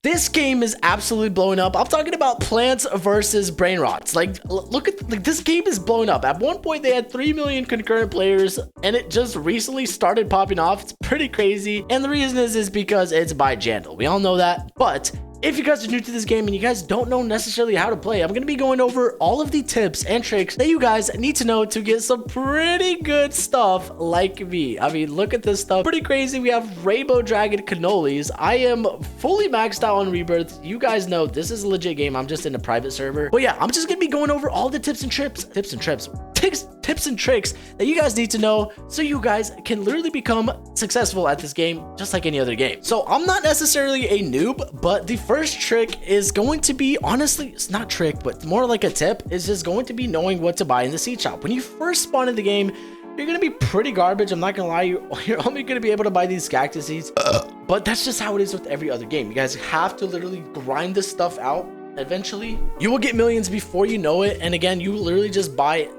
This game is absolutely blowing up. I'm talking about Plants versus Brainrots. Like, look at, like, this game is blowing up. At one point, they had 3 million concurrent players, and it just recently started popping off. It's pretty crazy. And the reason is because it's by Jandal. We all know that. But if you guys are new to this game and you guys don't know necessarily how to play, I'm going to be going over all of the tips and tricks that you guys need to know to get some pretty good stuff like me. I mean, look at this stuff. Pretty crazy. We have Rainbow Dragon Cannolis. I am fully maxed out on Rebirth. You guys know this is a legit game. I'm just in a private server. But yeah, I'm just going to be going over all the tips and tricks that you guys need to know so you guys can literally become successful at this game just like any other game. So I'm not necessarily a noob, but the first trick is going to be, honestly, it's not trick, but more like a tip, is just going to be knowing what to buy in the seed shop. When you first spawn in the game, you're gonna be pretty garbage. I'm not gonna lie, you're only gonna be able to buy these cactus seeds, but that's just how it is with every other game. You guys have to literally grind this stuff out. Eventually you will get millions before you know it. And again, you literally just buy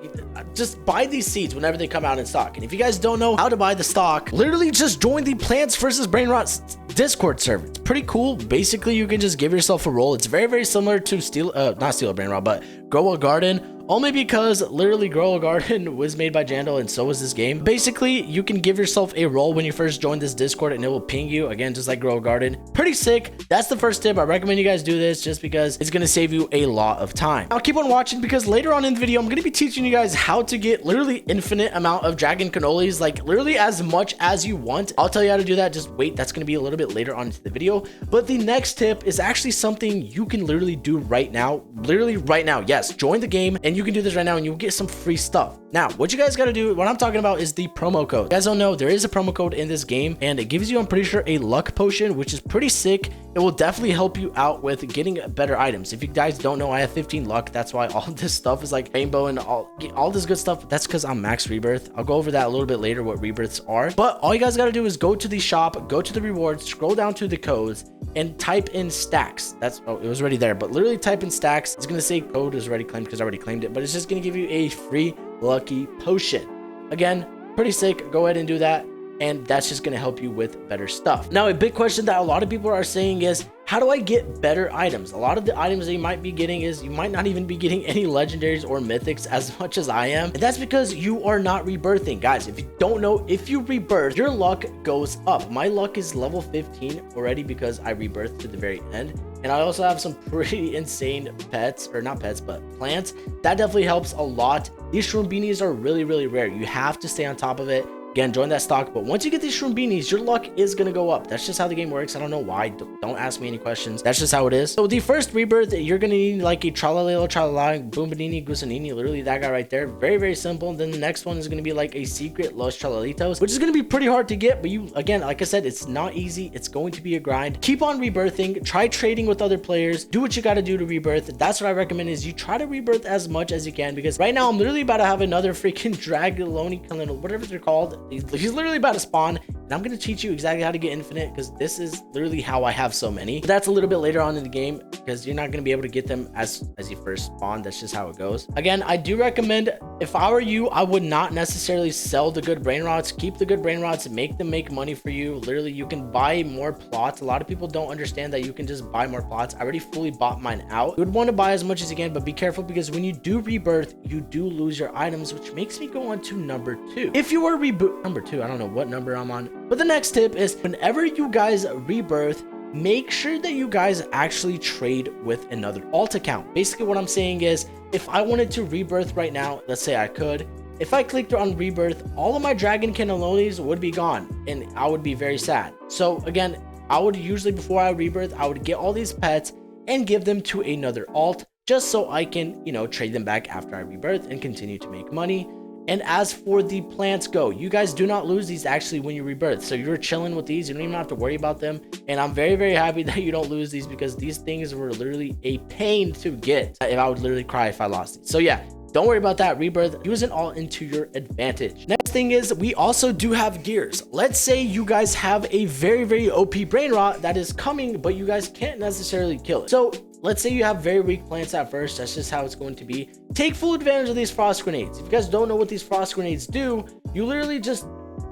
these seeds whenever they come out in stock. And if you guys don't know how to buy the stock, literally just join the Plants versus Brainrots Discord server. It's pretty cool. Basically, you can just give yourself a role. It's very similar to not Steal a Brainrot, but Grow a Garden. Only because literally Grow a Garden was made by Jandal and so was this game. Basically, you can give yourself a role when you first join this Discord and it will ping you, again, just like Grow a Garden. Pretty sick. That's the first tip. I recommend you guys do this just because it's going to save you a lot of time. I'll keep on watching because later on in the video, I'm going to be teaching you guys how to get literally infinite amount of Dragon Cannolis, like literally as much as you want. I'll tell you how to do that. Just wait. That's going to be a little bit later on into the video. But the next tip is actually something you can literally do right now. Literally right now. Yes, join the game and you can do this right now and you'll get some free stuff. Now, what you guys got to do, what I'm talking about is the promo code. You guys don't know, there is a promo code in this game and it gives you, I'm pretty sure, a luck potion, which is pretty sick. It will definitely help you out with getting better items. If you guys don't know, I have 15 luck. That's why all this stuff is like rainbow and all this good stuff. That's because I'm max rebirth. I'll go over that a little bit later, what rebirths are. But all you guys got to do is go to the shop, go to the rewards, scroll down to the codes and type in stacks. That's, oh, it was already there, but literally type in stacks. It's going to say code is already claimed because I already claimed it, but it's just going to give you a free lucky potion. Again, pretty sick. Go ahead and do that. And that's just going to help you with better stuff. Now, a big question that a lot of people are saying is, how do I get better items? A lot of the items that you might be getting is you might not even be getting any legendaries or mythics as much as I am. And that's because you are not rebirthing. Guys, if you don't know, if you rebirth, your luck goes up. My luck is level 15 already because I rebirthed to the very end. And I also have some pretty insane pets, or not pets, but plants. That definitely helps a lot. These shroom beanies are really rare. You have to stay on top of it. Again, join that stock, but once you get these shroom beanies, your luck is gonna go up. That's just how the game works. I don't know why. Don't ask me any questions. That's just how it is. So the first rebirth, you're gonna need like a Tralalelo, Tralala, Boombanini, Gusanini, literally that guy right there. Very simple. Then the next one is gonna be like a secret Los Tralalitos, which is gonna be pretty hard to get, but you, again, like I said, it's not easy. It's going to be a grind. Keep on rebirthing. Try trading with other players. Do what you gotta do to rebirth. That's what I recommend, is you try to rebirth as much as you can, because right now I'm literally about to have another freaking Dragaloni, whatever they're called. He's literally about to spawn, and I'm going to teach you exactly how to get infinite, because this is literally how I have so many. But that's a little bit later on in the game, because you're not going to be able to get them as you first spawn. That's just how it goes. Again, I do recommend, if I were you, I would not necessarily sell the good brain rots. Keep the good brain rots, make them make money for you. Literally, you can buy more plots. A lot of people don't understand that you can just buy more plots. I already fully bought mine out. You would want to buy as much as you can, but be careful, because when you do rebirth, you do lose your items, which makes me go on to number 2. If you were number 2, I don't know what number I'm on, but the next tip is, whenever you guys rebirth, make sure that you guys actually trade with another alt account. Basically, what I'm saying is, if I wanted to rebirth right now, let's say I could, if I clicked on rebirth, all of my Dragon Cannolis would be gone, and I would be very sad. So again, I would usually, before I rebirth, I would get all these pets and give them to another alt, just so I can, you know, trade them back after I rebirth and continue to make money. And as for the plants go, you guys do not lose these actually when you rebirth. So you're chilling with these. You don't even have to worry about them. And I'm very happy that you don't lose these, because these things were literally a pain to get. If I would literally cry if I lost these. So yeah, don't worry about that. Rebirth, use it all into your advantage. Next thing is, we also do have gears. Let's say you guys have a very OP brain rot that is coming, but you guys can't necessarily kill it. So let's say you have very weak plants at first. That's just how it's going to be. Take full advantage of these frost grenades. If you guys don't know what these frost grenades do, you literally just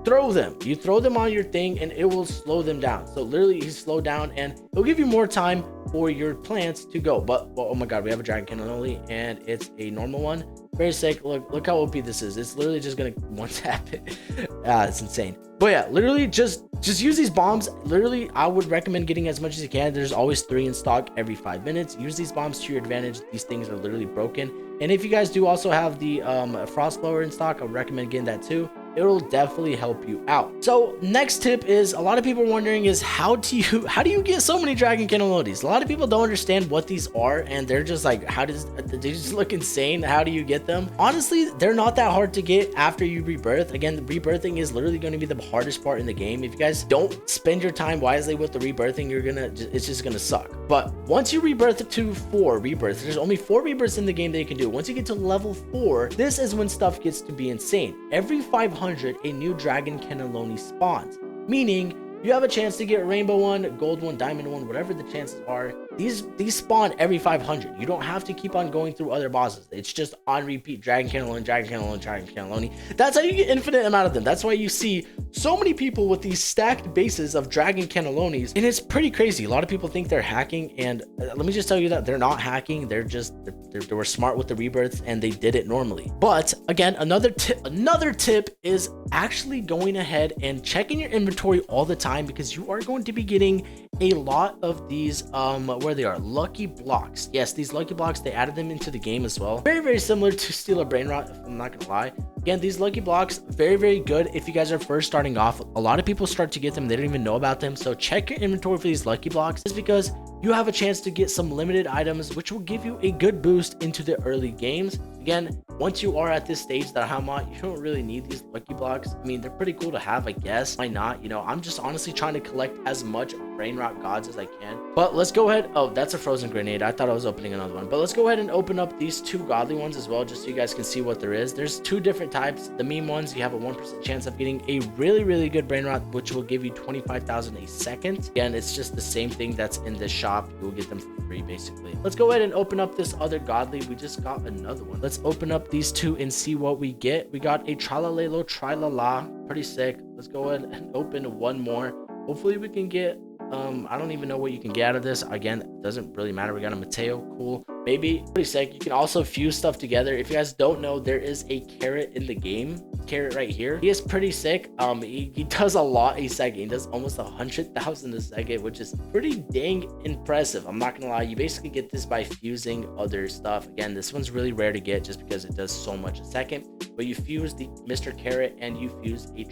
throw them. You throw them on your thing and it will slow them down. So literally you slow down and it'll give you more time for your plants to go. But oh my god, we have a dragon cannoli and it's a normal one. Very sick. Look how OP this is. It's literally just gonna one tap it. It's insane. But yeah, literally just use these bombs. Literally, I would recommend getting as much as you can. There's always 3 in stock every 5 minutes. Use these bombs to your advantage. These things are literally broken. And if you guys do also have the frost blower in stock, I would recommend getting that too. It'll definitely help you out. So next tip is, a lot of people are wondering is how do you get so many dragon cannellonis? A lot of people don't understand what these are and they're just like, they just look insane. How do you get them? Honestly, they're not that hard to get after you rebirth. Again, the rebirthing is literally going to be the hardest part in the game. If you guys don't spend your time wisely with the rebirthing, it's just gonna suck. But once you rebirth to 4 rebirths, there's only 4 rebirths in the game that you can do. Once you get to level 4, this is when stuff gets to be insane. Every 500 a new dragon cannelloni spawns, meaning you have a chance to get rainbow one, gold one, diamond one, whatever the chances are. These spawn every 500. You don't have to keep on going through other bosses. It's just on repeat, dragon cannelloni, dragon cannelloni, dragon cannelloni. That's how you get infinite amount of them. That's why you see so many people with these stacked bases of dragon cannellonis, and it's pretty crazy. A lot of people think they're hacking, and let me just tell you that they're not hacking. They were smart with the rebirths and they did it normally. But again, another tip is actually going ahead and checking your inventory all the time, because you are going to be getting a lot of these where they are lucky blocks. Yes, these lucky blocks, they added them into the game as well. Very similar to steal a brain rot, if I'm not gonna lie. Again, these lucky blocks, very good if you guys are first starting off. A lot of people start to get them, they don't even know about them. So check your inventory for these lucky blocks, is because you have a chance to get some limited items which will give you a good boost into the early games. Again, once you are at this stage that I'm at, you don't really need these lucky blocks. I mean, they're pretty cool to have, I guess. Why not? You know, I'm just honestly trying to collect as much brain rot gods as I can. But let's go ahead. Oh, that's a frozen grenade. I thought I was opening another one. But let's go ahead and open up these 2 godly ones as well, just so you guys can see what there is. There's 2 different types. The meme ones, you have a 1% chance of getting a really good brain rot, which will give you 25,000 a second. Again, it's just the same thing that's in this shop. You will get them for free, basically. Let's go ahead and open up this other godly. We just got another one. Let's open up these 2 and see what we get. We got a Tralalelo Trilala. Pretty sick. Let's go ahead and open one more. Hopefully we can get I don't even know what you can get out of this. Again, it doesn't really matter. We got a Mateo, cool, maybe pretty sick. You can also fuse stuff together. If you guys don't know, there is a carrot in the game. Carrot right here, he is pretty sick. He does a lot a second. He does almost 100,000 a second, which is pretty dang impressive. I'm not gonna lie, you basically get this by fusing other stuff. Again, this one's really rare to get just because it does so much a second. But you fuse the Mr. Carrot and you fuse a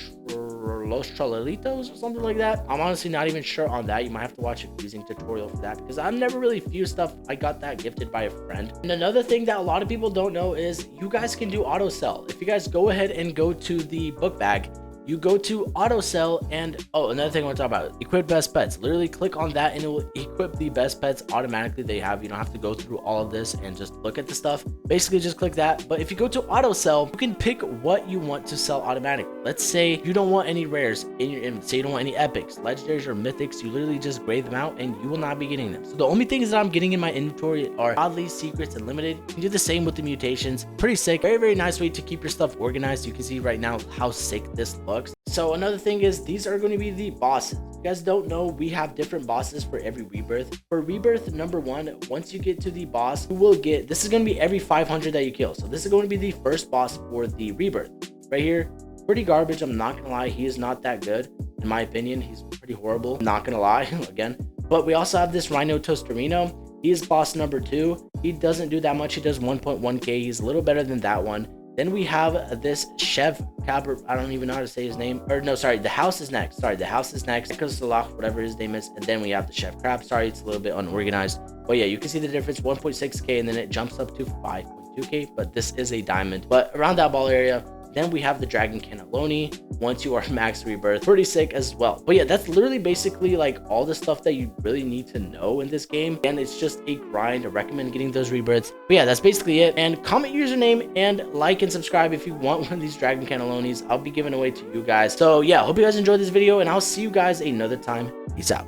Los Trolalitos or something like that. I'm honestly not even sure on that. You might have to watch a fusing tutorial for that, because I've never really fused stuff. I got that gifted by a friend. And another thing that a lot of people don't know is you guys can do auto sell. If you guys go ahead and go to the book bag, you go to auto sell, and oh, another thing I want to talk about, equip best pets. Literally click on that and it will equip the best pets automatically. They have, you don't have to go through all of this and just look at the stuff. Basically just click that. But if you go to auto sell, you can pick what you want to sell automatically. Let's say you don't want any rares in your inventory. Say you don't want any epics, legendaries, or mythics. You literally just grade them out and you will not be getting them. So the only things that I'm getting in my inventory are godly, secrets, and limited. You can do the same with the mutations. Pretty sick. Very nice way to keep your stuff organized. You can see right now how sick this looks. So another thing is, these are going to be the bosses. If you guys don't know, we have different bosses for every rebirth. For rebirth number 1, once you get to the boss, you will get, this is going to be every 500 that you kill. So this is going to be the first boss for the rebirth right here. Pretty garbage, I'm not gonna lie. He is not that good in my opinion. He's pretty horrible, not gonna lie. Again, but we also have this Rhino Tostarino. He is boss number 2. He doesn't do that much. He does 1.1k. He's a little better than that one. Then we have this Chef Cabra. I don't even know how to say his name. Or no, sorry, the house is next. Sorry, the house is next. Because Salah, whatever his name is. And then we have the Chef Crab. Sorry, it's a little bit unorganized. But yeah, you can see the difference. 1.6k, and then it jumps up to 5.2k. But this is a diamond. But around that ball area. Then we have the Dragon Cannelloni once you are max rebirth. Pretty sick as well. But yeah, that's literally basically like all the stuff that you really need to know in this game. And it's just a grind. I recommend getting those rebirths. But yeah, that's basically it. And comment username and like and subscribe if you want one of these Dragon Cannellonis. I'll be giving away to you guys. So yeah, hope you guys enjoyed this video, and I'll see you guys another time. Peace out.